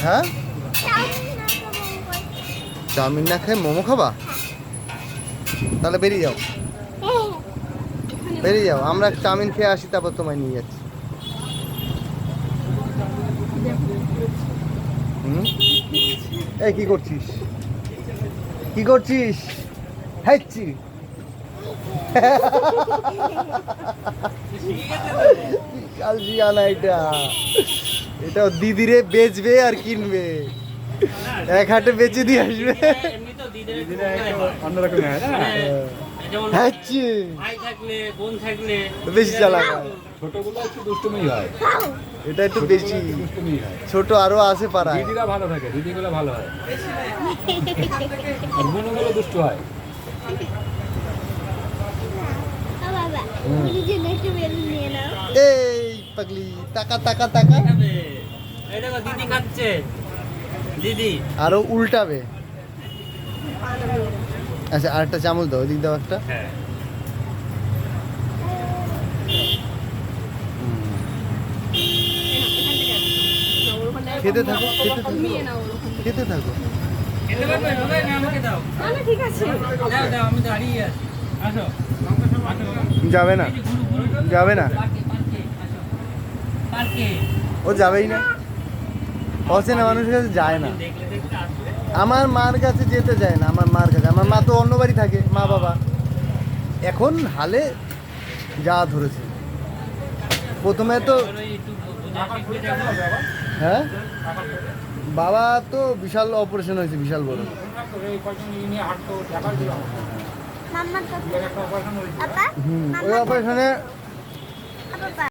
হ্যাঁ, চাউমিন না খেয়ে মোমো খাবা? তাহলে বেরিয়ে যাও, বেরিয়ে যাও। আমরা চাউমিন খেয়ে আসি, তারপর তোমায় নিয়ে যাচ্ছি। হুম, এই কি করছিস, কি করছিস? হাইচ্ছি কালজি আনা এটা, এটা দিদিরে বেচবে আর কিনবে, এক হাটে বেচে দিয়ে আসবে। অন্যরকম হয় না? হাইচ্ছি ভাই থাকলে বোন থাকলে বেশি চালাক হয়। ছোটগুলো একটু দুষ্টুমি হয়, এটা একটু বেশি, দুষ্টুমি হয়। ছোট আরো আছে পাড়ায়। দিদিরা ভালো থাকে, দিদিগুলো ভালো হয়, আর বোনগুলো দুষ্ট হয়। এই পাগলি, টাকা টাকা টাকা, খাবে। এই দেখো দিদি খাচ্ছে, দিদি আরো উল্টাবে। আচ্ছা, আরেকটা চামচ দাও, ওদিক দাও একটা। হ্যাঁ খেতে থাকো, খেতে থাকো, খেতে থাকো। খেতে পারবে বাবাই না আমাকে দাও, ঠিক আছে। দাও দাও আমি দাঁড়িয়ে আছি, আসো আসো যাবে না, যাবে না, পার্কে পার্কে আসো পার্কে ও যাবেই না। অচেনা মানুষের কাছে যায় না। দেখলে দেখতে আসবে। আমার মার কাছে যেতে চায় না, আমার মার কাছে। আমার মা তো অন্য বাড়ি থাকে, মা বাবা। এখন হালে যা ধরেছে, প্রথমে তো ওই একটু বোঝা শিখবে যাবো। হ্যাঁ, বাবা তো বিশাল অপারেশন হয়েছে, বিশাল বড়। মাম্মা তো ওই অপারেশনে